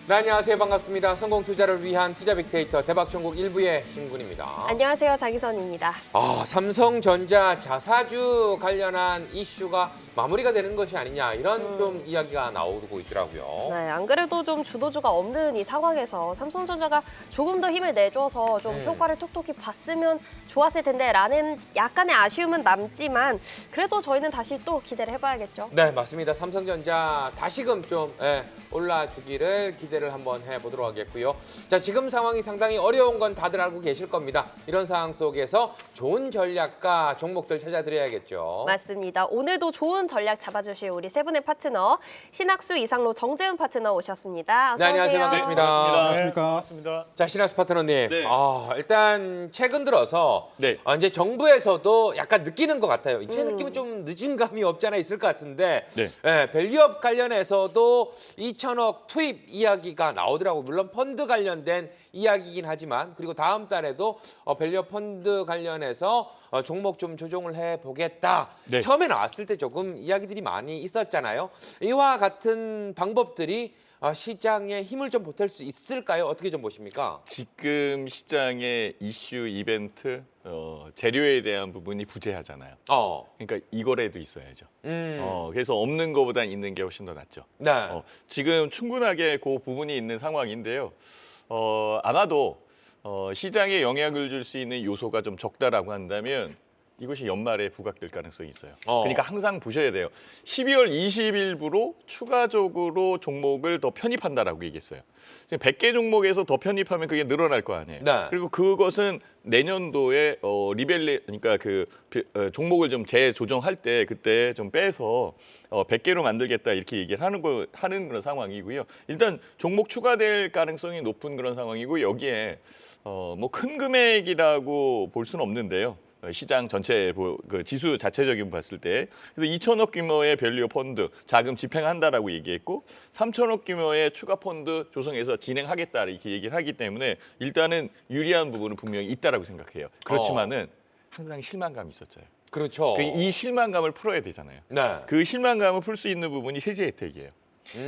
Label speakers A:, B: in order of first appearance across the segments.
A: 네, 안녕하세요. 반갑습니다. 성공 투자를 위한 투자 빅데이터 대박천국 일부의 신군입니다.
B: 안녕하세요. 장희선입니다.
A: 삼성전자 자사주 관련한 이슈가 마무리가 되는 것이 아니냐 이런 좀 이야기가 나오고 있더라고요.
B: 네, 안 그래도 좀 주도주가 없는 이 상황에서 삼성전자가 조금 더 힘을 내줘서 좀 효과를 톡톡히 봤으면 좋았을 텐데 라는 약간의 아쉬움은 남지만 그래도 저희는 다시 또 기대를 해봐야겠죠.
A: 네, 맞습니다. 삼성전자 다시금 좀 올라주기를 기대를 한번 해보도록 하겠고요. 자, 지금 상황이 상당히 어려운 건 다들 알고 계실 겁니다. 이런 상황 속에서 좋은 전략과 종목들 찾아드려야겠죠.
B: 맞습니다. 오늘도 좋은 전략 잡아주실 우리 세 분의 파트너 신학수, 이상로, 정재훈 파트너 오셨습니다. 어서
A: 네, 안녕하세요.
B: 오세요.
A: 반갑습니다.
C: 안녕하십니까. 반갑습니다.
A: 자, 신하수 파트너님.
C: 네.
A: 일단 최근 들어서
C: 네.
A: 이제 정부에서도 약간 느끼는 것 같아요. 이제 느낌은 좀 늦은 감이 없지 않아 있을 것 같은데
C: 네.
A: 밸류업 관련해서도 2천억 투입 이야기가 나오더라고요. 물론 펀드 관련된 이야기이긴 하지만 그리고 다음 달에도 밸류업 펀드 관련해서 종목 좀 조정을 해보겠다.
C: 네.
A: 처음에 나왔을 때 조금 이야기들이 많이 있었잖아요. 이와 같은 방법들이 시장에 힘을 좀 보탤 수 있을까요? 어떻게 좀 보십니까?
C: 지금 시장의 이슈 이벤트 재료에 대한 부분이 부재하잖아요. 그러니까 이거라도 있어야죠. 그래서 없는 것보다 있는 게 훨씬 더 낫죠.
A: 네.
C: 지금 충분하게 그 부분이 있는 상황인데요. 아마도 시장에 영향을 줄 수 있는 요소가 좀 적다라고 한다면 이것이 연말에 부각될 가능성이 있어요. 그러니까 항상 보셔야 돼요. 12월 20일부로 추가적으로 종목을 더 편입한다라고 얘기했어요. 지금 100개 종목에서 더 편입하면 그게 늘어날 거 아니에요.
A: 네.
C: 그리고 그것은 내년도에 그러니까 종목을 좀 재조정할 때 그때 좀 빼서 100개로 만들겠다 이렇게 얘기를 하는 그런 상황이고요. 일단 종목 추가될 가능성이 높은 그런 상황이고 여기에 뭐 큰 금액이라고 볼 수는 없는데요. 시장 전체 그 지수 자체적인 봤을 때 그래서 2천억 규모의 밸류 펀드 자금 집행한다라고 얘기했고 3천억 규모의 추가 펀드 조성해서 진행하겠다 이렇게 얘기를 하기 때문에 일단은 유리한 부분은 분명히 있다라고 생각해요. 그렇지만은 항상 실망감이 있었죠.
A: 그렇죠.
C: 이 실망감을 풀어야 되잖아요.
A: 네.
C: 그 실망감을 풀 수 있는 부분이 세제 혜택이에요.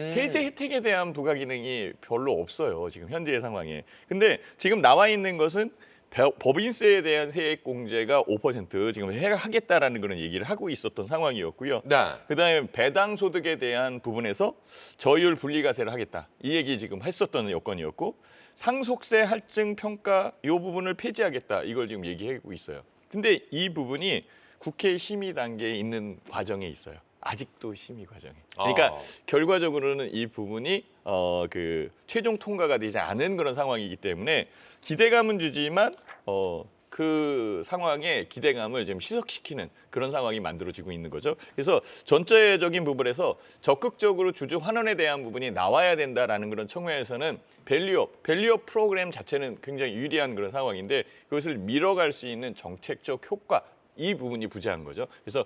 C: 세제 혜택에 대한 부가 기능이 별로 없어요. 지금 현재의 상황에. 근데 지금 나와 있는 것은 법인세에 대한 세액 공제가 5% 지금 하겠다라는 그런 얘기를 하고 있었던 상황이었고요.
A: 네.
C: 그다음에 배당 소득에 대한 부분에서 저율 분리과세를 하겠다. 이 얘기 지금 했었던 여건이었고 상속세 할증 평가 이 부분을 폐지하겠다. 이걸 지금 얘기하고 있어요. 근데 이 부분이 국회 심의 단계에 있는 과정에 있어요. 아직도 심의 과정에. 그러니까 결과적으로는 이 부분이 그 최종 통과가 되지 않은 그런 상황이기 때문에 기대감은 주지만 그 상황에 기대감을 좀 희석시키는 그런 상황이 만들어지고 있는 거죠. 그래서 전체적인 부분에서 적극적으로 주주 환원에 대한 부분이 나와야 된다라는 그런 측면에서는 밸류업 프로그램 자체는 굉장히 유리한 그런 상황인데 그것을 밀어갈 수 있는 정책적 효과 이 부분이 부재한 거죠. 그래서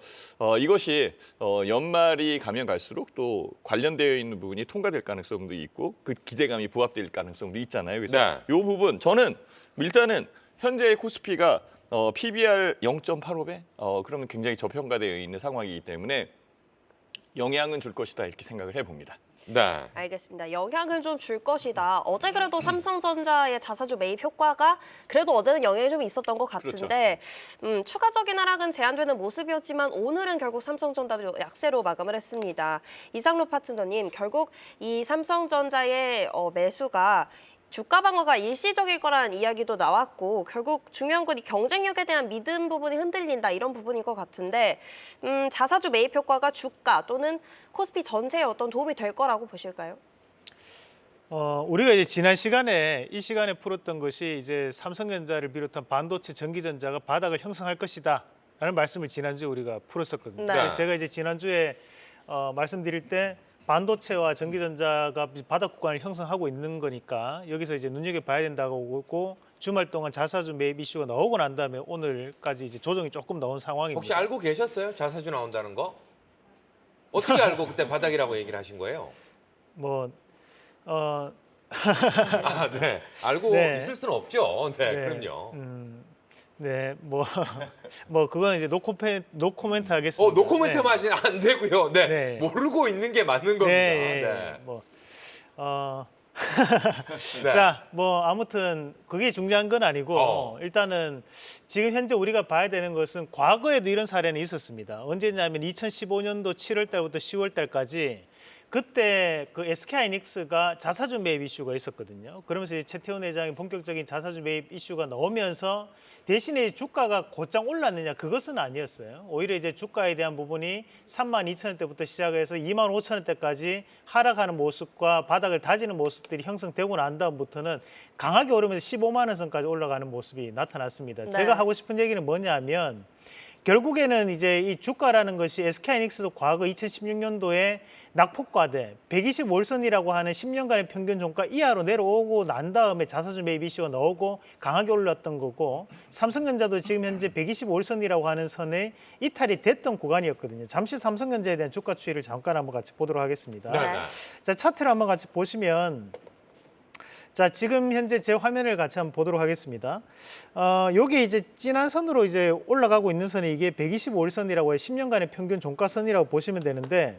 C: 이것이 연말이 가면 갈수록 또 관련되어 있는 부분이 통과될 가능성도 있고 그 기대감이 부합될 가능성도 있잖아요. 그래서 이 부분 저는 일단은 현재의 코스피가 PBR 0.85배 그러면 굉장히 저평가되어 있는 상황이기 때문에 영향은 줄 것이다 이렇게 생각을 해봅니다.
A: 네.
B: 알겠습니다. 영향을 좀 줄 것이다. 어제 그래도 삼성전자의 자사주 매입 효과가 그래도 어제는 영향이 좀 있었던 것 같은데 추가적인 하락은 제한되는 모습이었지만 오늘은 결국 삼성전자도 약세로 마감을 했습니다. 이상로 파트너님, 결국 이 삼성전자의 매수가 주가 방어가 일시적일 거라는 이야기도 나왔고 결국 중요한 건 이 경쟁력에 대한 믿음 부분이 흔들린다 이런 부분인 것 같은데 자사주 매입 효과가 주가 또는 코스피 전체에 어떤 도움이 될 거라고 보실까요?
D: 우리가 이제 지난 시간에 이 시간에 풀었던 것이 이제 삼성전자를 비롯한 반도체 전기전자가 바닥을 형성할 것이다라는 말씀을 지난주에 우리가 풀었었거든요.
B: 네.
D: 제가 이제 지난주에 말씀드릴 때 반도체와 전기전자가 바닥 구간을 형성하고 있는 거니까 여기서 이제 눈여겨봐야 된다고 하고 주말 동안 자사주 매입 이슈가 나오고 난 다음에 오늘까지 이제 조정이 조금 나온 상황입니다.
A: 혹시 알고 계셨어요? 자사주 나온다는 거? 어떻게 알고 그때 바닥이라고 얘기를 하신 거예요? 네. 알고
D: 네.
A: 있을 수는 없죠. 네,
D: 네.
A: 그럼요.
D: 네, 그건 이제 노코멘트 하겠습니다.
A: 노코멘트만 하시면 안 되고요. 네.
D: 네.
A: 모르고 있는 게 맞는 겁니다.
D: 네,
A: 네. 네.
D: 자, 뭐 아무튼 그게 중요한 건 아니고
A: 어.
D: 일단은 지금 현재 우리가 봐야 되는 것은 과거에도 이런 사례는 있었습니다. 언제냐면 2015년도 7월 달부터 10월 달까지 그때 그 SK하이닉스가 자사주 매입 이슈가 있었거든요. 그러면서 이제 최태원 회장이 본격적인 자사주 매입 이슈가 나오면서 대신에 주가가 곧장 올랐느냐 그것은 아니었어요. 오히려 이제 주가에 대한 부분이 32,000원대부터 시작해서 25,000원대까지 하락하는 모습과 바닥을 다지는 모습들이 형성되고 난 다음부터는 강하게 오르면서 15만 원 선까지 올라가는 모습이 나타났습니다.
B: 네.
D: 제가 하고 싶은 얘기는 뭐냐면 결국에는 이제 이 주가라는 것이 SK하이닉스도 과거 2016년도에 낙폭과대 125월선이라고 하는 10년간의 평균 종가 이하로 내려오고 난 다음에 자사주 매입 이슈가 나오고 강하게 올랐던 거고 삼성전자도 지금 현재 125월선이라고 하는 선에 이탈이 됐던 구간이었거든요. 잠시 삼성전자에 대한 주가 추이를 잠깐 한번 같이 보도록 하겠습니다.
A: 네.
D: 자, 차트를 한번 같이 보시면 자, 지금 현재 제 화면을 같이 한번 보도록 하겠습니다. 요게 이제 진한 선으로 이제 올라가고 있는 선이 이게 125일선이라고 해 10년간의 평균 종가선이라고 보시면 되는데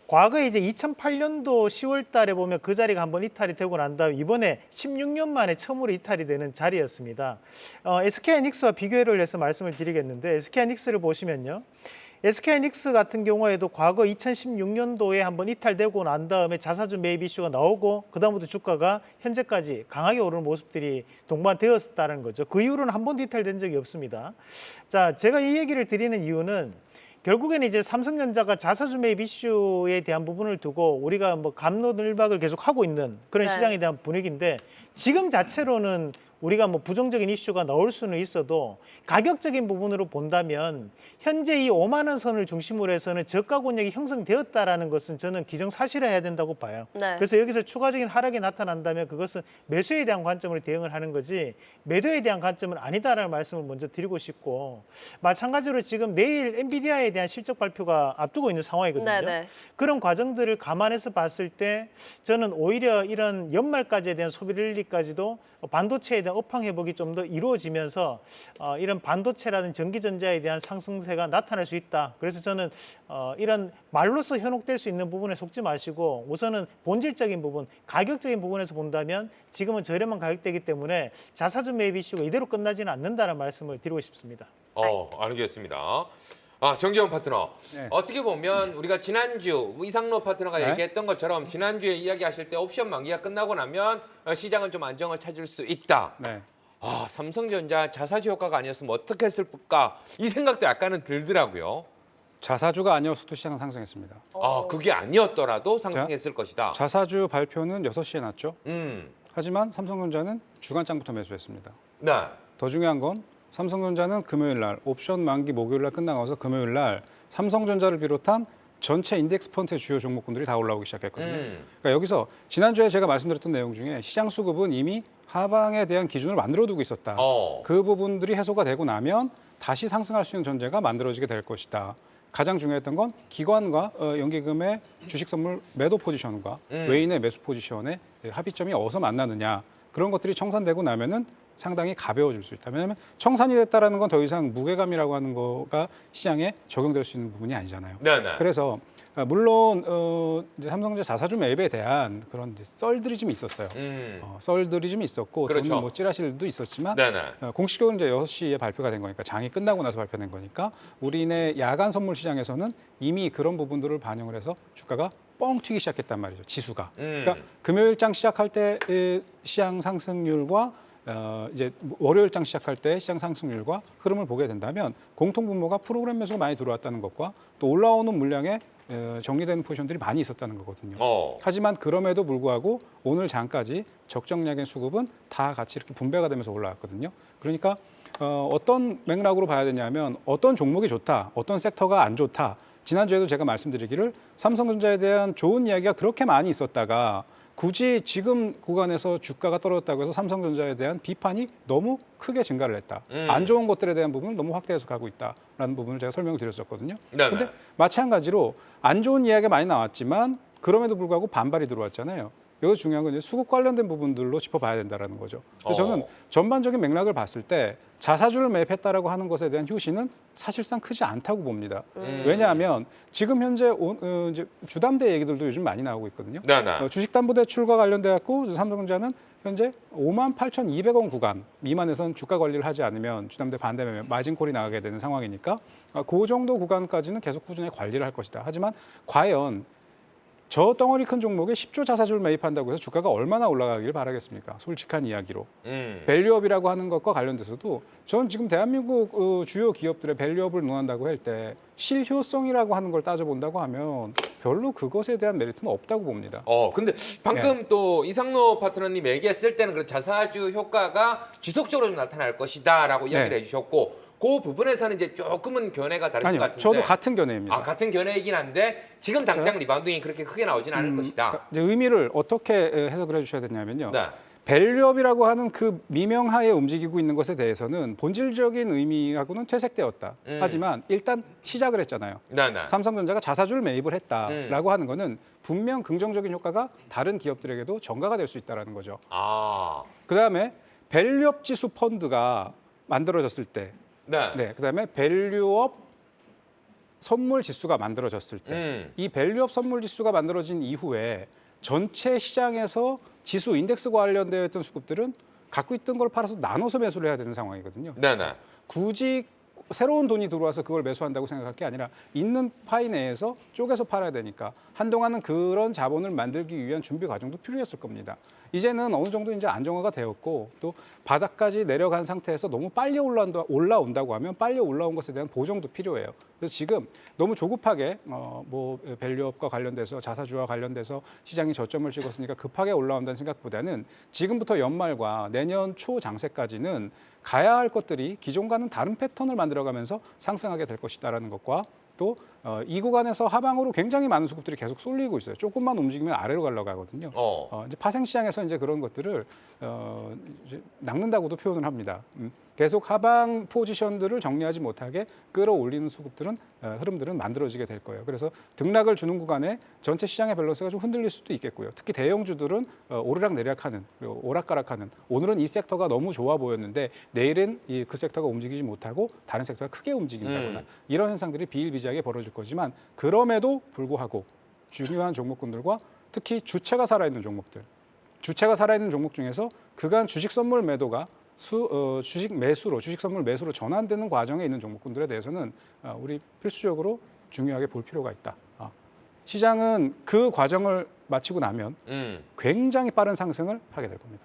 D: 과거에 이제 2008년도 10월 달에 보면 그 자리가 한번 이탈이 되고 난 다음 이번에 16년 만에 처음으로 이탈이 되는 자리였습니다. SK하이닉스와 비교를 해서 말씀을 드리겠는데 SK하이닉스를 보시면요. SK하이닉스 같은 경우에도 과거 2016년도에 한번 이탈되고 난 다음에 자사주 매입 이슈가 나오고 그다음부터 주가가 현재까지 강하게 오르는 모습들이 동반되었다는 거죠. 그 이후로는 한 번도 이탈된 적이 없습니다. 자, 제가 이 얘기를 드리는 이유는 결국에는 이제 삼성전자가 자사주 매입 이슈에 대한 부분을 두고 우리가 뭐 갑론을박을 계속 하고 있는 그런
B: 네.
D: 시장에 대한 분위기인데 지금 자체로는 우리가 뭐 부정적인 이슈가 나올 수는 있어도 가격적인 부분으로 본다면 현재 이 5만 원 선을 중심으로 해서는 저가 권역이 형성되었다라는 것은 저는 기정사실화해야 된다고 봐요.
B: 네.
D: 그래서 여기서 추가적인 하락이 나타난다면 그것은 매수에 대한 관점으로 대응을 하는 거지 매도에 대한 관점은 아니다라는 말씀을 먼저 드리고 싶고 마찬가지로 지금 내일 엔비디아에 대한 실적 발표가 앞두고 있는 상황이거든요.
B: 네.
D: 그런 과정들을 감안해서 봤을 때 저는 오히려 이런 연말까지에 대한 소비 랠리까지도 반도체에 대한 업황 회복이 좀 더 이루어지면서 이런 반도체라든 전기전자에 대한 상승세가 나타날 수 있다. 그래서 저는 이런 말로서 현혹될 수 있는 부분에 속지 마시고 우선은 본질적인 부분, 가격적인 부분에서 본다면 지금은 저렴한 가격대이기 때문에 자사주 매입 이슈가 이대로 끝나지는 않는다는 말씀을 드리고 싶습니다.
A: 알겠습니다. 정재원 파트너.
E: 네.
A: 어떻게 보면 우리가 지난주 이상로 파트너가
E: 네.
A: 얘기했던 것처럼 지난주에 이야기하실 때 옵션 만기가 끝나고 나면 시장은 좀 안정을 찾을 수 있다.
E: 네.
A: 삼성전자 자사주 효과가 아니었으면 어떻게 했을까? 이 생각도 약간은 들더라고요.
E: 자사주가 아니었어도 시장은 상승했습니다.
A: 그게 아니었더라도 상승했을 것이다.
E: 자사주 발표는 6시에 났죠.
A: 음.
E: 하지만 삼성전자는 주간장부터 매수했습니다.
A: 네.
E: 더 중요한 건 삼성전자는 금요일 날 옵션 만기 목요일 날 끝나가서 금요일 날 삼성전자를 비롯한 전체 인덱스 펀드의 주요 종목군들이 다 올라오기 시작했거든요. 그러니까 여기서 지난주에 제가 말씀드렸던 내용 중에 시장 수급은 이미 하방에 대한 기준을 만들어두고 있었다. 그 부분들이 해소가 되고 나면 다시 상승할 수 있는 전제가 만들어지게 될 것이다. 가장 중요했던 건 기관과 연기금의 주식 선물 매도 포지션과 외인의 매수 포지션의 합의점이 어디서 만나느냐. 그런 것들이 청산되고 나면은 상당히 가벼워질 수 있다. 왜냐하면 청산이 됐다라는 건 더 이상 무게감이라고 하는 거가 시장에 적용될 수 있는 부분이 아니잖아요.
A: 네네.
E: 그래서 물론 이제 삼성전자 자사주 매입에 대한 그런 이제 썰들이 좀 있었어요. 썰들이 좀 있었고
A: 그렇죠.
E: 또는 뭐 찌라시들도 있었지만
A: 네네.
E: 공식적으로 이제 6시에 발표가 된 거니까 장이 끝나고 나서 발표된 거니까 우리네 야간 선물 시장에서는 이미 그런 부분들을 반영을 해서 주가가 뻥 튀기 시작했단 말이죠. 지수가. 그러니까 금요일장 시작할 때 시장 상승률과 이제 월요일장 시작할 때 시장 상승률과 흐름을 보게 된다면 공통 분모가 프로그램 매수가 많이 들어왔다는 것과 또 올라오는 물량에 정리되는 포지션들이 많이 있었다는 거거든요. 하지만 그럼에도 불구하고 오늘 장까지 적정량의 수급은 다 같이 이렇게 분배가 되면서 올라왔거든요. 그러니까 어떤 맥락으로 봐야 되냐면 어떤 종목이 좋다, 어떤 섹터가 안 좋다. 지난주에도 제가 말씀드리기를 삼성전자에 대한 좋은 이야기가 그렇게 많이 있었다가 굳이 지금 구간에서 주가가 떨어졌다고 해서 삼성전자에 대한 비판이 너무 크게 증가를 했다. 안 좋은 것들에 대한 부분을 너무 확대해서 가고 있다라는 부분을 제가 설명을 드렸었거든요. 그런데 마찬가지로 안 좋은 이야기가 많이 나왔지만 그럼에도 불구하고 반발이 들어왔잖아요. 여기서 중요한 건 이제 수급 관련된 부분들로 짚어봐야 된다라는 거죠. 그래서 저는 전반적인 맥락을 봤을 때 자사주를 매입했다라고 하는 것에 대한 효시는 사실상 크지 않다고 봅니다. 왜냐하면 지금 현재 이제 주담대 얘기들도 요즘 많이 나오고 있거든요.
A: 네네.
E: 주식담보대출과 관련돼 갖고 삼성전자는 현재 58,200원 구간 미만에선 주가 관리를 하지 않으면 주담대 반대 매매 마진콜이 나가게 되는 상황이니까 그 정도 구간까지는 계속 꾸준히 관리를 할 것이다. 하지만 과연 저 덩어리 큰 종목에 10조 자사주를 매입한다고 해서 주가가 얼마나 올라가길 바라겠습니까? 솔직한 이야기로. 밸류업이라고 하는 것과 관련돼서도 저는 지금 대한민국 주요 기업들의 밸류업을 논한다고 할 때 실효성이라고 하는 걸 따져본다고 하면 별로 그것에 대한 메리트는 없다고 봅니다.
A: 근데 방금 또 이상로 파트너님 얘기했을 때는 그 자사주 효과가 지속적으로 좀 나타날 것이다라고 이야기를 해주셨고 그 부분에서는 이제 조금은 견해가 다를 것
E: 아니요,
A: 같은데.
E: 저도 같은 견해입니다.
A: 같은 견해이긴 한데 지금 당장 리바운딩이 그렇게 크게 나오지는 않을 것이다.
E: 그러니까 이제 의미를 어떻게 해석을 해주셔야 되냐면요.
A: 네.
E: 밸류업이라고 하는 그 미명하에 움직이고 있는 것에 대해서는 본질적인 의미하고는 퇴색되었다. 하지만 일단 시작을 했잖아요.
A: 네네.
E: 삼성전자가 자사주를 매입을 했다라고 하는 거는 분명 긍정적인 효과가 다른 기업들에게도 전가가 될 수 있다는 거죠. 그다음에 밸류업 지수 펀드가 만들어졌을 때
A: 네.
E: 그다음에 밸류업 선물 지수가 만들어졌을 때 이 밸류업 선물 지수가 만들어진 이후에 전체 시장에서 지수 인덱스 관련되어 있던 수급들은 갖고 있던 걸 팔아서 나눠서 매수를 해야 되는 상황이거든요.
A: 네네.
E: 굳이 새로운 돈이 들어와서 그걸 매수한다고 생각할 게 아니라 있는 파이 내에서 쪼개서 팔아야 되니까 한동안은 그런 자본을 만들기 위한 준비 과정도 필요했을 겁니다. 이제는 어느 정도 이제 안정화가 되었고 또 바닥까지 내려간 상태에서 너무 빨리 올라온다고 하면 빨리 올라온 것에 대한 보정도 필요해요. 그래서 지금 너무 조급하게 밸류업과 관련돼서 자사주와 관련돼서 시장이 저점을 찍었으니까 급하게 올라온다는 생각보다는 지금부터 연말과 내년 초 장세까지는 가야 할 것들이 기존과는 다른 패턴을 만들어가면서 상승하게 될 것이다라는 것과 또 이 구간에서 하방으로 굉장히 많은 수급들이 계속 쏠리고 있어요. 조금만 움직이면 아래로 가려고 하거든요. 이제 파생 시장에서 이제 그런 것들을 이제 낚는다고도 표현을 합니다. 계속 하방 포지션들을 정리하지 못하게 끌어올리는 수급들은 흐름들은 만들어지게 될 거예요. 그래서 등락을 주는 구간에 전체 시장의 밸런스가 좀 흔들릴 수도 있겠고요. 특히 대형주들은 오르락 내리락하는 그리고 오락가락하는 오늘은 이 섹터가 너무 좋아 보였는데 내일은 그 섹터가 움직이지 못하고 다른 섹터가 크게 움직인다거나 이런 현상들이 비일비재하게 벌어질 거지만 그럼에도 불구하고 중요한 종목군들과 특히 주체가 살아있는 종목들, 주체가 살아있는 종목 중에서 그간 주식 선물 매도가 주식 선물 매수로 전환되는 과정에 있는 종목군들에 대해서는 우리 필수적으로 중요하게 볼 필요가 있다. 시장은 그 과정을 마치고 나면 굉장히 빠른 상승을 하게 될 겁니다.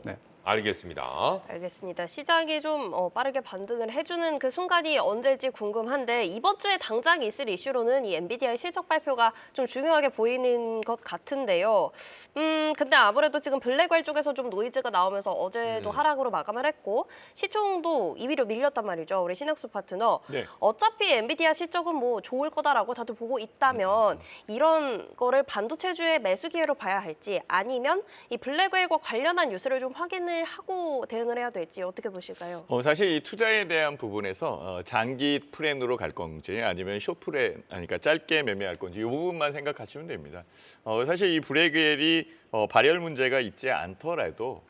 E: 네.
A: 알겠습니다.
B: 알겠습니다. 시장이 좀 빠르게 반등을 해주는 그 순간이 언제일지 궁금한데 이번 주에 당장 있을 이슈로는 이 엔비디아의 실적 발표가 좀 중요하게 보이는 것 같은데요. 근데 아무래도 지금 블랙웰 쪽에서 좀 노이즈가 나오면서 어제도 하락으로 마감을 했고 시총도 2위로 밀렸단 말이죠. 우리 신학수 파트너.
C: 네.
B: 어차피 엔비디아 실적은 뭐 좋을 거다라고 다들 보고 있다면 이런 거를 반도체주의 매수 기회로 봐야 할지 아니면 이 블랙웰과 관련한 뉴스를 좀 확인을 하고 대응을 해야 될지 어떻게 보실까요?
C: 사실 이 투자에 대한 부분에서 장기 플랜으로 갈 건지 아니면 숏 플랜, 그러니까 짧게 매매할 건지 이 부분만 생각하시면 됩니다. 사실 이 블랙웰이 발열 문제가 있지 않더라도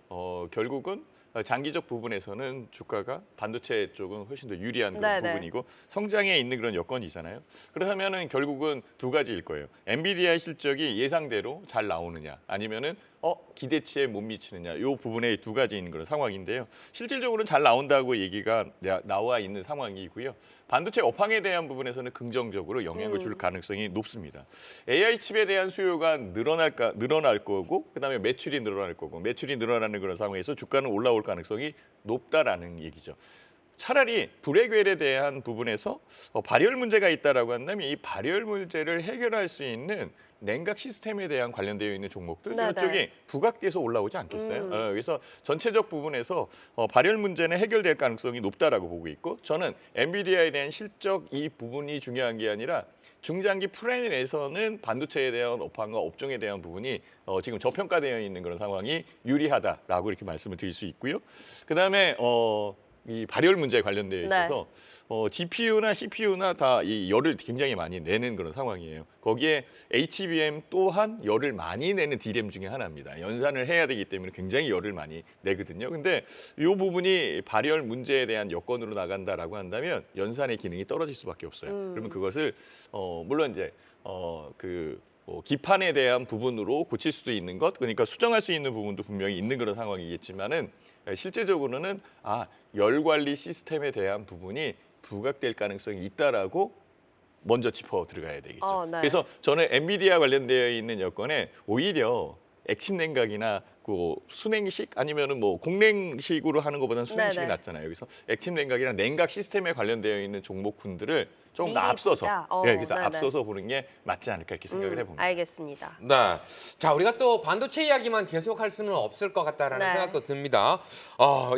C: 결국은 장기적 부분에서는 주가가 반도체 쪽은 훨씬 더 유리한 그런 부분이고 성장에 있는 그런 여건이잖아요. 그렇다면은 결국은 두 가지일 거예요. 엔비디아의 실적이 예상대로 잘 나오느냐 아니면은 기대치에 못 미치느냐 이 부분에 두 가지인 그런 상황인데요. 실질적으로는 잘 나온다고 얘기가 나와 있는 상황이고요. 반도체 업황에 대한 부분에서는 긍정적으로 영향을 줄 가능성이 높습니다. AI 칩에 대한 수요가 늘어날 거고 그다음에 매출이 늘어날 거고 매출이 늘어나는 그런 상황에서 주가는 올라올 가능성이 높다라는 얘기죠. 차라리 블랙웰에 대한 부분에서 발열 문제가 있다라고 한다면 이 발열 문제를 해결할 수 있는 냉각 시스템에 대한 관련되어 있는 종목들 이쪽이 부각돼서 올라오지 않겠어요? 그래서 전체적 부분에서 발열 문제는 해결될 가능성이 높다라고 보고 있고 저는 엔비디아에 대한 실적 이 부분이 중요한 게 아니라 중장기 플랜에서는 반도체에 대한 업황과 업종에 대한 부분이 지금 저평가되어 있는 그런 상황이 유리하다라고 이렇게 말씀을 드릴 수 있고요. 그다음에 이 발열 문제에 관련되어 있어서 GPU나 CPU나 다 이 열을 굉장히 많이 내는 그런 상황이에요. 거기에 HBM 또한 열을 많이 내는 DRAM 중에 하나입니다. 연산을 해야 되기 때문에 굉장히 열을 많이 내거든요. 근데 이 부분이 발열 문제에 대한 여건으로 나간다라고 한다면 연산의 기능이 떨어질 수밖에 없어요. 그러면 그것을 물론 이제 기판에 대한 부분으로 고칠 수도 있는 것, 그러니까 수정할 수 있는 부분도 분명히 있는 그런 상황이겠지만은 실제적으로는 열 관리 시스템에 대한 부분이 부각될 가능성이 있다라고 먼저 짚어 들어가야 되겠죠.
B: 네.
C: 그래서 저는 엔비디아 관련되어 있는 여건에 오히려 액침 냉각이나 그 수냉식 아니면은 뭐 공냉식으로 하는 것보다는 수냉식이
B: 네네.
C: 낫잖아요. 그래서 액침 냉각이나 냉각 시스템에 관련되어 있는 종목군들을 조금 더
B: 미리
C: 앞서서,
B: 보자.
C: 그래서
B: 네네.
C: 앞서서 보는 게 맞지 않을까 이렇게 생각을 해봅니다.
B: 알겠습니다.
A: 네. 자, 우리가 또 반도체 이야기만 계속할 수는 없을 것 같다라는
B: 네.
A: 생각도 듭니다.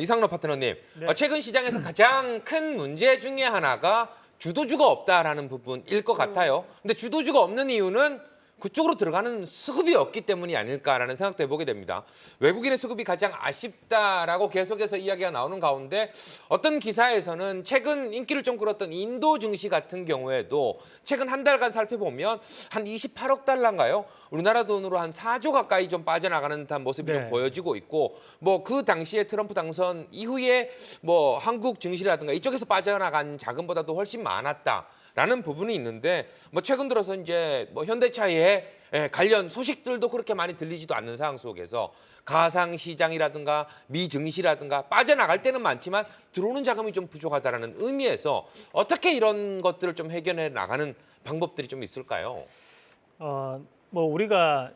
A: 이상로 파트너님,
D: 네.
A: 최근 시장에서 가장 큰 문제 중에 하나가 주도주가 없다라는 부분일 것 같아요. 근데 주도주가 없는 이유는 그쪽으로 들어가는 수급이 없기 때문이 아닐까라는 생각도 해보게 됩니다. 외국인의 수급이 가장 아쉽다라고 계속해서 이야기가 나오는 가운데 어떤 기사에서는 최근 인기를 좀 끌었던 인도 증시 같은 경우에도 최근 한 달간 살펴보면 한 28억 달러인가요? 우리나라 돈으로 한 4조 가까이 좀 빠져나가는 듯한 모습이
D: 네.
A: 좀 보여지고 있고 뭐 그 당시에 트럼프 당선 이후에 뭐 한국 증시라든가 이쪽에서 빠져나간 자금보다도 훨씬 많았다. 라는 부분이 있는데 뭐 최근 들어서 이제 뭐 현대차의 관련 소식들도 그렇게 많이 들리지도 않는 상황 속에서 가상 시장이라든가 미 증시라든가 빠져나갈 때는 많지만 들어오는 자금이 좀 부족하다라는 의미에서 어떻게 이런 것들을 좀 해결해 나가는 방법들이 좀 있을까요?
D: 뭐 우리가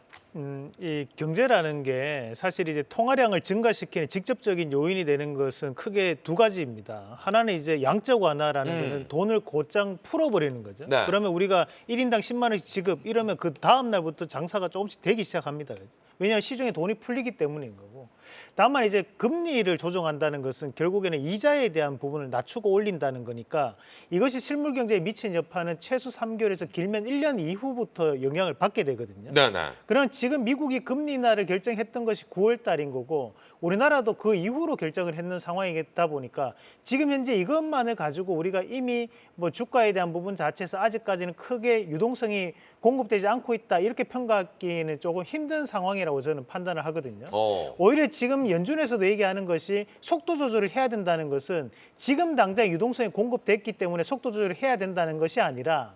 D: 이 경제라는 게 사실 이제 통화량을 증가시키는 직접적인 요인이 되는 것은 크게 두 가지입니다. 하나는 이제 양적 완화라는 거는 돈을 곧장 풀어버리는 거죠.
A: 네.
D: 그러면 우리가 1인당 10만 원씩 지급 이러면 그 다음 날부터 장사가 조금씩 되기 시작합니다. 왜냐하면 시중에 돈이 풀리기 때문인 거고. 다만 이제 금리를 조정한다는 것은 결국에는 이자에 대한 부분을 낮추고 올린다는 거니까 이것이 실물 경제에 미친 여파는 최소 3개월에서 길면 1년 이후부터 영향을 받게 되거든요.
A: 네네.
D: 그럼 지금 미국이 금리 인하를 결정했던 것이 9월 달인 거고 우리나라도 그 이후로 결정을 했는 상황이다 보니까 지금 현재 이것만을 가지고 우리가 이미 뭐 주가에 대한 부분 자체에서 아직까지는 크게 유동성이 공급되지 않고 있다 이렇게 평가하기는 조금 힘든 상황이라고 저는 판단을 하거든요. 오히려 지금 연준에서도 얘기하는 것이 속도 조절을 해야 된다는 것은 지금 당장 유동성이 공급됐기 때문에 속도 조절을 해야 된다는 것이 아니라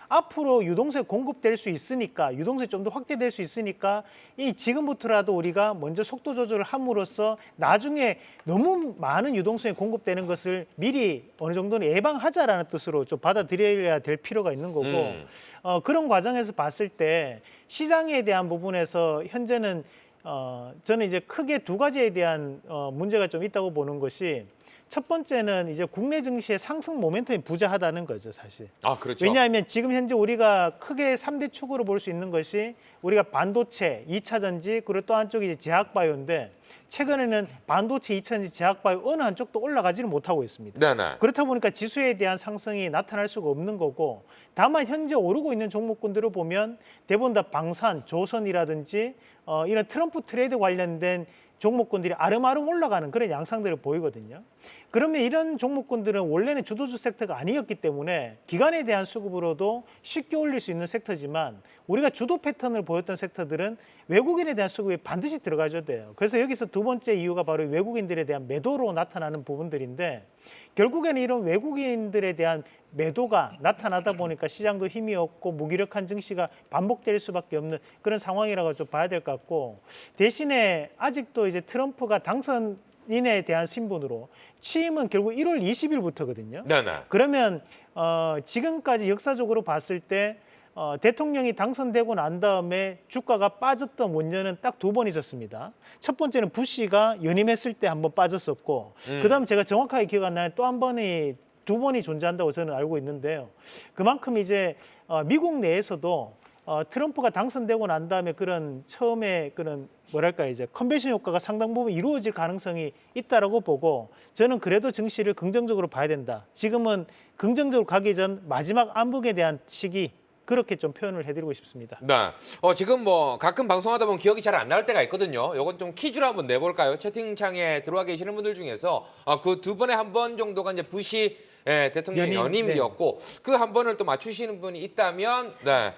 D: 앞으로 유동성이 공급될 수 있으니까 유동성이 좀 더 확대될 수 있으니까 이 지금부터라도 우리가 먼저 속도 조절을 함으로써 나중에 너무 많은 유동성이 공급되는 것을 미리 어느 정도는 예방하자라는 뜻으로 좀 받아들여야 될 필요가 있는 거고 그런 과정에서 봤을 때 시장에 대한 부분에서 현재는 저는 이제 크게 두 가지에 대한 문제가 좀 있다고 보는 것이 첫 번째는 이제 국내 증시의 상승 모멘텀이 부재하다는 거죠, 사실.
A: 그렇죠.
D: 왜냐하면 지금 현재 우리가 크게 3대 축으로 볼 수 있는 것이 우리가 반도체, 2차 전지, 그리고 또 한쪽이 이제 제약바이오인데 최근에는 반도체, 2차 전지, 제약바이오 어느 한쪽도 올라가지는 못하고 있습니다.
A: 네네.
D: 그렇다 보니까 지수에 대한 상승이 나타날 수가 없는 거고 다만 현재 오르고 있는 종목군들을 보면 대부분 다 방산, 조선이라든지 이런 트럼프 트레이드 관련된 종목군들이 아름아름 올라가는 그런 양상들을 보이거든요. 그러면 이런 종목군들은 원래는 주도주 섹터가 아니었기 때문에 기관에 대한 수급으로도 쉽게 올릴 수 있는 섹터지만 우리가 주도 패턴을 보였던 섹터들은 외국인에 대한 수급이 반드시 들어가줘야 돼요. 그래서 여기서 두 번째 이유가 바로 외국인들에 대한 매도로 나타나는 부분들인데 결국에는 이런 외국인들에 대한 매도가 나타나다 보니까 시장도 힘이 없고 무기력한 증시가 반복될 수밖에 없는 그런 상황이라고 좀 봐야 될 것 같고 대신에 아직도 이제 트럼프가 당선인에 대한 신분으로 취임은 결국 1월 20일부터거든요.
A: 네네.
D: 그러면 지금까지 역사적으로 봤을 때 대통령이 당선되고 난 다음에 주가가 빠졌던 원년은 딱 두 번 있었습니다. 첫 번째는 부시가 연임했을 때 한 번 빠졌었고 그다음 제가 정확하게 기억 안 나는 또 한 번이 두 번이 존재한다고 저는 알고 있는데요. 그만큼 이제 미국 내에서도 트럼프가 당선되고 난 다음에 그런 처음에 그런 뭐랄까 이제 컨벤션 효과가 상당 부분 이루어질 가능성이 있다라고 보고 저는 그래도 증시를 긍정적으로 봐야 된다. 지금은 긍정적으로 가기 전 마지막 암흑에 대한 시기 그렇게 좀 표현을 해드리고 싶습니다.
A: 네. 지금 뭐 가끔 방송하다 보면 기억이 잘 안 나올 때가 있거든요. 요건 좀 퀴즈로 한번 내볼까요? 채팅창에 들어와 계시는 분들 중에서 그 두 번에 한 번 정도가 이제 부시 대통령 연임이었고 그 한 번을 또 맞추시는 분이 있다면 네.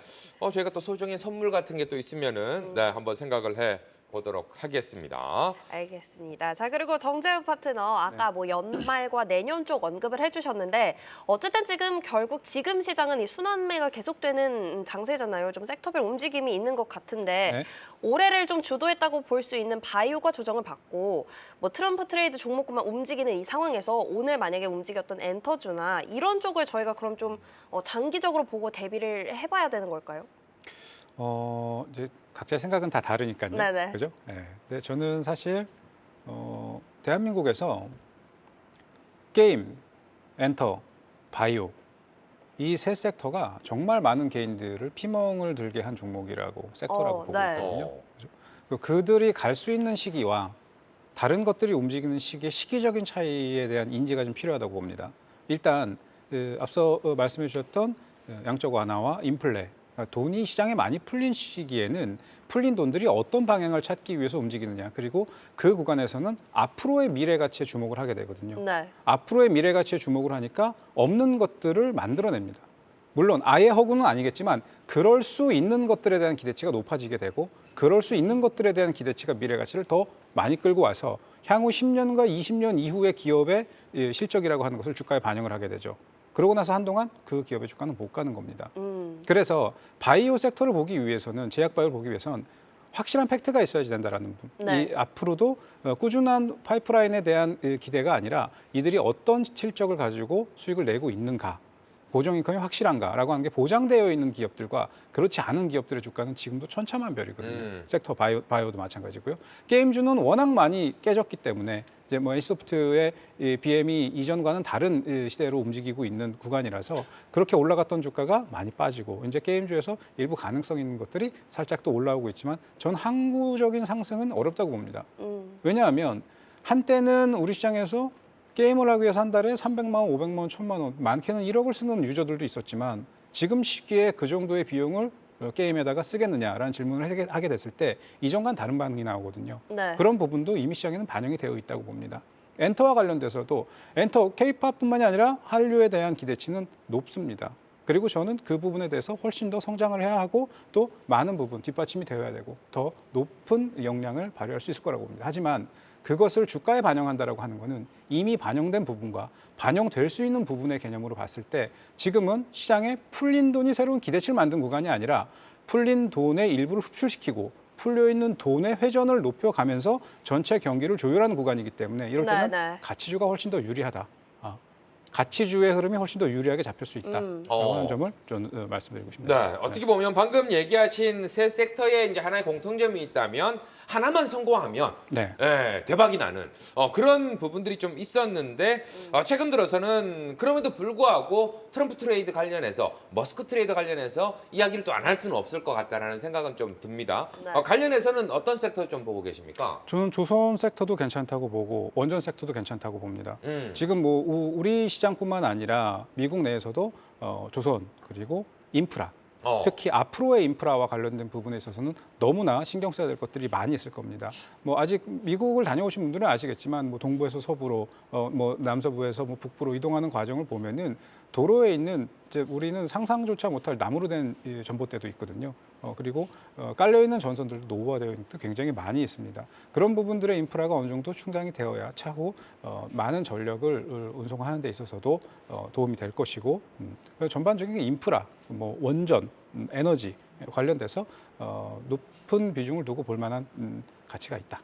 A: 저희가 또 소정의 선물 같은 게 또 있으면은 네, 한번 생각을 해 보도록 하겠습니다.
B: 알겠습니다. 자, 그리고 정재우 파트너 아까 뭐 연말과 내년 쪽 언급을 해주셨는데 어쨌든 지금 결국 지금 시장은 이 순환매가 계속되는 장세잖아요. 좀 섹터별 움직임이 있는 것 같은데
E: 네.
B: 올해를 좀 주도했다고 볼 수 있는 바이오가 조정을 받고 뭐 트럼프 트레이드 종목군만 움직이는 이 상황에서 오늘 만약에 움직였던 엔터주나 이런 쪽을 저희가 그럼 좀 장기적으로 보고 대비를 해봐야 되는 걸까요?
E: 이제 각자의 생각은 다 다르니까요.
B: 네네.
E: 그죠? 네. 근데 저는 사실 대한민국에서 게임, 엔터, 바이오 이 세 섹터가 정말 많은 개인들을 피멍을 들게 한 종목이라고 섹터라고 보고
B: 네.
E: 있거든요. 그죠? 그들이 갈 수 있는 시기와 다른 것들이 움직이는 시기의 시기적인 차이에 대한 인지가 좀 필요하다고 봅니다. 일단 앞서 말씀해 주셨던 양적 완화와 인플레, 돈이 시장에 많이 풀린 시기에는 풀린 돈들이 어떤 방향을 찾기 위해서 움직이느냐, 그리고 그 구간에서는 앞으로의 미래 가치에 주목을 하게 되거든요.
B: 네.
E: 앞으로의 미래 가치에 주목을 하니까 없는 것들을 만들어냅니다. 물론 아예 허구는 아니겠지만 그럴 수 있는 것들에 대한 기대치가 높아지게 되고 그럴 수 있는 것들에 대한 기대치가 미래 가치를 더 많이 끌고 와서 향후 10년과 20년 이후의 기업의 실적이라고 하는 것을 주가에 반영을 하게 되죠. 그러고 나서 한동안 그 기업의 주가는 못 가는 겁니다. 그래서 바이오 섹터를 보기 위해서는, 제약 바이오를 보기 위해서는 확실한 팩트가 있어야지 된다라는 부분.
B: 네.
E: 이 앞으로도 꾸준한 파이프라인에 대한 기대가 아니라 이들이 어떤 실적을 가지고 수익을 내고 있는가, 고정 인컴이 확실한가라고 하는 게 보장되어 있는 기업들과 그렇지 않은 기업들의 주가는 지금도 천차만별이거든요. 섹터 바이오도 마찬가지고요. 게임주는 워낙 많이 깨졌기 때문에 이제 뭐 H소프트의 BM이 이전과는 다른 시대로 움직이고 있는 구간이라서 그렇게 올라갔던 주가가 많이 빠지고 이제 게임주에서 일부 가능성 있는 것들이 살짝 또 올라오고 있지만 전 항구적인 상승은 어렵다고 봅니다. 왜냐하면 한때는 우리 시장에서 게임을 하기 위해서 한 달에 300만 원, 500만 원, 1000만 원, 많게는 1억을 쓰는 유저들도 있었지만 지금 시기에 그 정도의 비용을 게임에다가 쓰겠느냐라는 질문을 하게 됐을 때 이전과는 다른 반응이 나오거든요.
B: 네.
E: 그런 부분도 이미 시장에는 반영이 되어 있다고 봅니다. 엔터와 관련돼서도 엔터, K-팝뿐만이 아니라 한류에 대한 기대치는 높습니다. 그리고 저는 그 부분에 대해서 훨씬 더 성장을 해야 하고 또 많은 부분 뒷받침이 되어야 되고 더 높은 역량을 발휘할 수 있을 거라고 봅니다. 하지만 그것을 주가에 반영한다라고 하는 것은 이미 반영된 부분과 반영될 수 있는 부분의 개념으로 봤을 때 지금은 시장에 풀린 돈이 새로운 기대치를 만든 구간이 아니라 풀린 돈의 일부를 흡출시키고 풀려있는 돈의 회전을 높여가면서 전체 경기를 조율하는 구간이기 때문에 이럴 때는
B: 네.
E: 가치주가 훨씬 더 유리하다. 가치주의 흐름이 훨씬 더 유리하게 잡힐 수 있다라고 하는 점을 좀 말씀드리고 싶습니다.
A: 네, 어떻게 보면 방금 얘기하신 세 섹터에 이제 하나의 공통점이 있다면 하나만 성공하면
E: 네.
A: 대박이 나는 그런 부분들이 좀 있었는데 최근 들어서는 그럼에도 불구하고 트럼프 트레이드 관련해서 머스크 트레이드 관련해서 이야기를 또 안 할 수는 없을 것 같다라는 생각은 좀 듭니다.
B: 네.
A: 관련해서는 어떤 섹터 좀 보고 계십니까?
E: 저는 조선 섹터도 괜찮다고 보고 원전 섹터도 괜찮다고 봅니다.
A: 음.
E: 지금 뭐 우리 시장뿐만 아니라 미국 내에서도 조선 그리고 인프라 특히 앞으로의 인프라와 관련된 부분에 있어서는 너무나 신경 써야 될 것들이 많이 있을 겁니다. 뭐 아직 미국을 다녀오신 분들은 아시겠지만 뭐 동부에서 서부로 뭐 남서부에서 뭐 북부로 이동하는 과정을 보면은 도로에 있는 이제 우리는 상상조차 못할 나무로 된 전봇대도 있거든요. 그리고 깔려 있는 전선들도 노후화되어 있는 것도 굉장히 많이 있습니다. 그런 부분들의 인프라가 어느 정도 충당이 되어야 차후 많은 전력을 운송하는 데 있어서도 도움이 될 것이고 전반적인 인프라, 뭐 원전, 에너지 관련돼서 높은 비중을 두고 볼 만한 가치가 있다.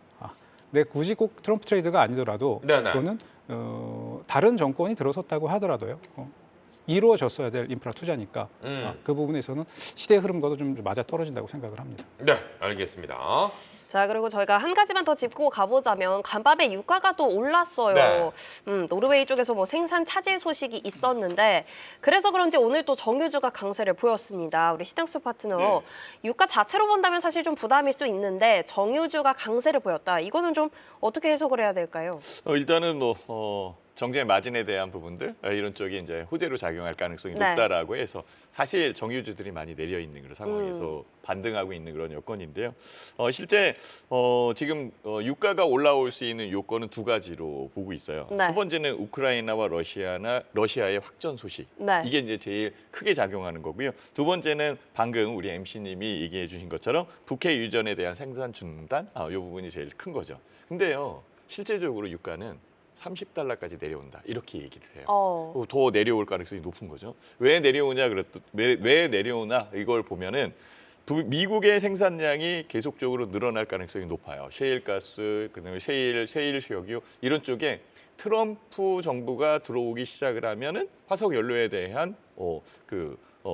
E: 근데 굳이 꼭 트럼프 트레이드가 아니더라도
A: 네네.
E: 그거는 다른 정권이 들어섰다고 하더라도요. 이루어졌어야 될 인프라 투자니까 그 부분에 있어서는 시대의 흐름과도 좀 맞아 떨어진다고 생각을 합니다.
A: 네, 알겠습니다.
B: 자, 그리고 저희가 한 가지만 더 짚고 가보자면 간밤에 유가가 또 올랐어요.
A: 네.
B: 노르웨이 쪽에서 뭐 생산 차질 소식이 있었는데 그래서 그런지 오늘 또 정유주가 강세를 보였습니다. 우리 시장수 파트너 유가 자체로 본다면 사실 좀 부담일 수 있는데 정유주가 강세를 보였다. 이거는 좀 어떻게 해석을 해야 될까요?
C: 일단은 뭐 정제 마진에 대한 부분들 이런 쪽이 이제 호재로 작용할 가능성이
B: 네.
C: 높다라고 해서 사실 정유주들이 많이 내려 있는 그런 상황에서 반등하고 있는 그런 여건인데요. 실제 지금 유가가 올라올 수 있는 요건은 두 가지로 보고 있어요.
B: 네.
C: 첫 번째는 우크라이나와 러시아의 확전 소식.
B: 네.
C: 이게 이제 제일 크게 작용하는 거고요. 두 번째는 방금 우리 MC님이 얘기해 주신 것처럼 북해 유전에 대한 생산 중단, 이 부분이 제일 큰 거죠. 근데요, 실제적으로 유가는 30달러까지 내려온다 이렇게 얘기를 해요. 더 내려올 가능성이 높은 거죠. 왜 내려오냐 왜 내려오나 이걸 보면은 미국의 생산량이 계속적으로 늘어날 가능성이 높아요. 셰일가스, 그다음에 셰일 수역유 이런 쪽에 트럼프 정부가 들어오기 시작을 하면은 화석 연료에 대한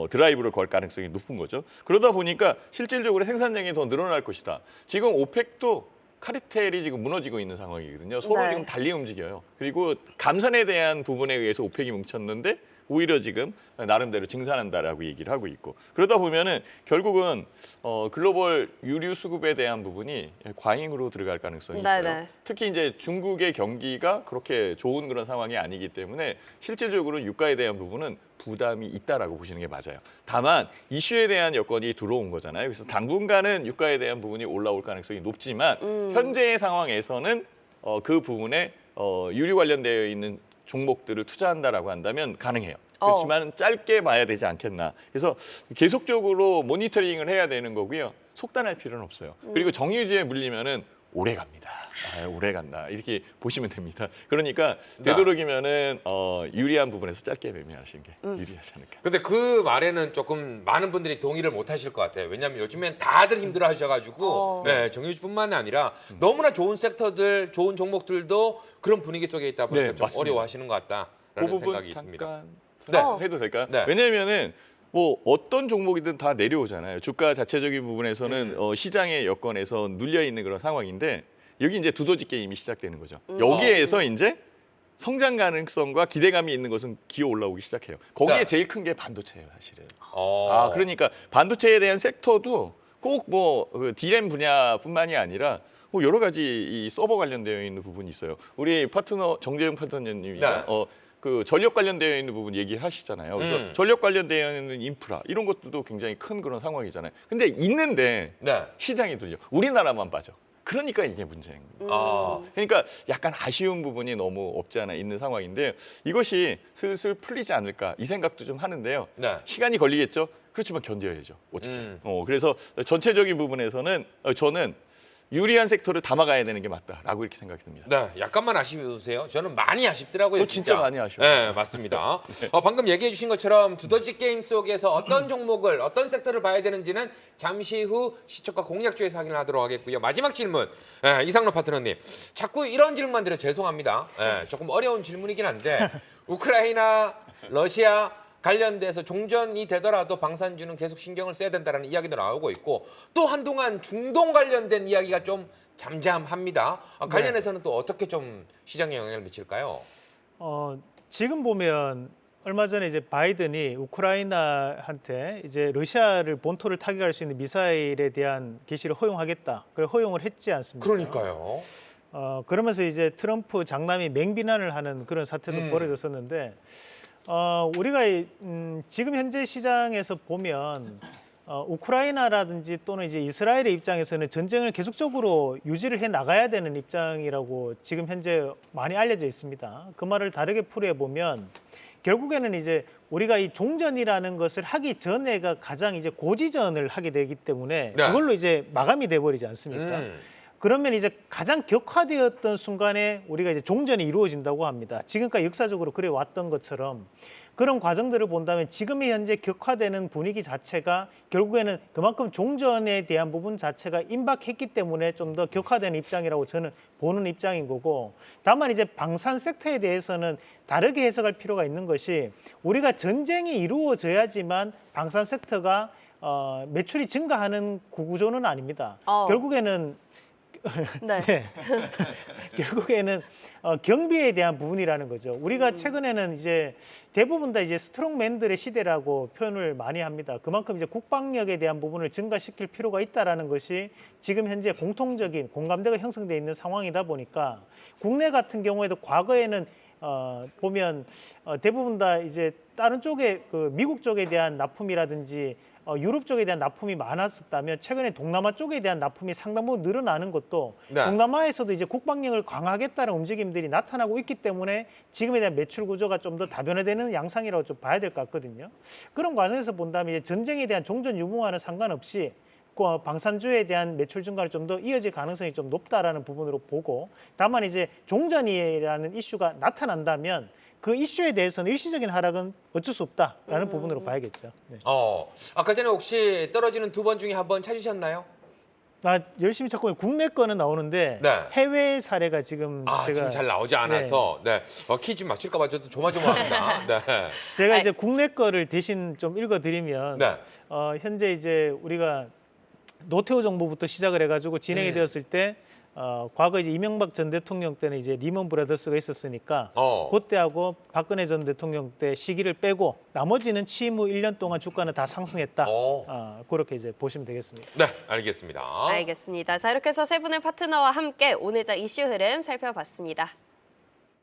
C: 드라이브를 걸 가능성이 높은 거죠. 그러다 보니까 실질적으로 생산량이 더 늘어날 것이다. 지금 오펙도 카르텔이 지금 무너지고 있는 상황이거든요. 서로
B: 네.
C: 지금 달리 움직여요. 그리고 감산에 대한 부분에 의해서 오펙이 뭉쳤는데 오히려 지금 나름대로 증산한다라고 얘기를 하고 있고 그러다 보면은 결국은 글로벌 유류 수급에 대한 부분이 과잉으로 들어갈 가능성이 있어요.
B: 네네.
C: 특히 이제 중국의 경기가 그렇게 좋은 그런 상황이 아니기 때문에 실질적으로 유가에 대한 부분은 부담이 있다라고 보시는 게 맞아요. 다만 이슈에 대한 여건이 들어온 거잖아요. 그래서 당분간은 유가에 대한 부분이 올라올 가능성이 높지만 현재의 상황에서는 그 부분에 유류 관련되어 있는 종목들을 투자한다라고 한다면 가능해요. 그렇지만 짧게 봐야 되지 않겠나. 그래서 계속적으로 모니터링을 해야 되는 거고요. 속단할 필요는 없어요. 그리고 정유주에 물리면은 오래 갑니다. 오래 간다. 이렇게 보시면 됩니다. 그러니까 되도록이면은 유리한 부분에서 짧게 매매하시는 게 유리하지 않을까.
A: 근데 그 말에는 조금 많은 분들이 동의를 못 하실 것 같아요. 왜냐하면 요즘엔 다들 힘들어 하셔가지고 네, 정유주뿐만 아니라 너무나 좋은 섹터들, 좋은 종목들도 그런 분위기 속에 있다 보니까
C: 네,
A: 좀
C: 맞습니다.
A: 어려워하시는 것
C: 그
A: 같다라는
C: 부분
A: 생각이 듭니다.
C: 잠깐 해도 될까요?
A: 네.
C: 왜냐면은 뭐 어떤 종목이든 다 내려오잖아요. 주가 자체적인 부분에서는 시장의 여건에서 눌려 있는 그런 상황인데 여기 이제 두더지 게임이 시작되는 거죠. 여기에서 이제 성장 가능성과 기대감이 있는 것은 기어 올라오기 시작해요. 거기에
A: 네.
C: 제일 큰 게 반도체예요, 사실은.
A: 어.
C: 그러니까 반도체에 대한 섹터도 꼭 뭐 D램 분야뿐만이 아니라 뭐 여러 가지 이 서버 관련되어 있는 부분이 있어요. 우리 파트너 정재영 파트너님이
A: 네.
C: 그 전력 관련되어 있는 부분 얘기를 하시잖아요. 그래서 전력 관련되어 있는 인프라 이런 것들도 굉장히 큰 그런 상황이잖아요. 근데 있는데
A: 네.
C: 시장이 들려. 우리나라만 빠져. 그러니까 이게 문제인 거예요. 그러니까 약간 아쉬운 부분이 너무 없지 않아 있는 상황인데 이것이 슬슬 풀리지 않을까 이 생각도 좀 하는데요.
A: 네.
C: 시간이 걸리겠죠. 그렇지만 견뎌야죠. 어떻게? 그래서 전체적인 부분에서는 저는 유리한 섹터를 담아가야 되는 게 맞다라고 이렇게 생각이 듭니다.
A: 네, 약간만 아쉬우세요? 저는 많이 아쉽더라고요.
C: 저 진짜 많이 아쉬워요.
A: 네, 맞습니다. 방금 얘기해 주신 것처럼 두더지 게임 속에서 어떤 종목을, 어떤 섹터를 봐야 되는지는 잠시 후 시초가 공략주에서 확인을 하도록 하겠고요. 마지막 질문, 이상로 파트너님. 자꾸 이런 질문만 드려 죄송합니다. 조금 어려운 질문이긴 한데 우크라이나, 러시아 관련돼서 종전이 되더라도 방산주는 계속 신경을 써야 된다는 이야기도 나오고 있고 또 한동안 중동 관련된 이야기가 좀 잠잠합니다. 관련해서는 또 어떻게 좀 시장에 영향을 미칠까요?
D: 지금 보면 얼마 전에 이제 바이든이 우크라이나한테 이제 러시아를 본토를 타격할 수 있는 미사일에 대한 개시를 허용하겠다. 그걸 허용을 했지 않습니까?
A: 그러니까요.
D: 그러면서 이제 트럼프 장남이 맹비난을 하는 그런 사태도 벌어졌었는데 우리가 지금 현재 시장에서 보면 우크라이나라든지 또는 이제 이스라엘의 입장에서는 전쟁을 계속적으로 유지를 해 나가야 되는 입장이라고 지금 현재 많이 알려져 있습니다. 그 말을 다르게 풀이해 보면 결국에는 이제 우리가 이 종전이라는 것을 하기 전에가 가장 이제 고지전을 하게 되기 때문에
A: 네.
D: 그걸로 이제 마감이 돼 버리지 않습니까? 그러면 이제 가장 격화되었던 순간에 우리가 이제 종전이 이루어진다고 합니다. 지금까지 역사적으로 그래 왔던 것처럼 그런 과정들을 본다면 지금의 현재 격화되는 분위기 자체가 결국에는 그만큼 종전에 대한 부분 자체가 임박했기 때문에 좀 더 격화되는 입장이라고 저는 보는 입장인 거고 다만 이제 방산 섹터에 대해서는 다르게 해석할 필요가 있는 것이 우리가 전쟁이 이루어져야지만 방산 섹터가 매출이 증가하는 구조는 아닙니다. 결국에는
B: 네.
D: 결국에는 경비에 대한 부분이라는 거죠. 우리가 최근에는 이제 대부분 다 이제 스트롱맨들의 시대라고 표현을 많이 합니다. 그만큼 이제 국방력에 대한 부분을 증가시킬 필요가 있다라는 것이 지금 현재 공통적인 공감대가 형성돼 있는 상황이다 보니까 국내 같은 경우에도 과거에는 보면 대부분 다 이제 다른 쪽에 그 미국 쪽에 대한 납품이라든지 유럽 쪽에 대한 납품이 많았었다면 최근에 동남아 쪽에 대한 납품이 상당 부분 늘어나는 것도
A: 네.
D: 동남아에서도 이제 국방력을 강화하겠다는 움직임들이 나타나고 있기 때문에 지금에 대한 매출 구조가 좀 더 다변화되는 양상이라고 좀 봐야 될 것 같거든요. 그런 과정에서 본다면 이제 전쟁에 대한 종전 유무와는 상관없이 방산주에 대한 매출 증가를 좀 더 이어질 가능성이 좀 높다라는 부분으로 보고, 다만 이제 종전이라는 이슈가 나타난다면 그 이슈에 대해서는 일시적인 하락은 어쩔 수 없다라는 부분으로 봐야겠죠. 네.
A: 아까 전에 혹시 떨어지는 두 번 중에 한 번 찾으셨나요?
D: 열심히 찾고 국내 거는 나오는데
A: 네.
D: 해외 사례가 지금 제가
A: 지금 잘 나오지 않아서 네. 퀴즈 맞힐까 봐 저도 조마조마합니다. 네.
D: 제가 이제 국내 거를 대신 좀 읽어드리면
A: 네.
D: 현재 이제 우리가 노태우 정부부터 시작을 해가지고 진행이 되었을 때 과거 이제 이명박 전 대통령 때는 이제 리먼 브라더스가 있었으니까 그때하고 박근혜 전 대통령 때 시기를 빼고 나머지는 취임 후 1년 동안 주가는 다 상승했다. 그렇게 이제 보시면 되겠습니다.
A: 네, 알겠습니다.
B: 알겠습니다. 자, 이렇게 해서 세 분의 파트너와 함께 오늘 장 이슈 흐름 살펴봤습니다.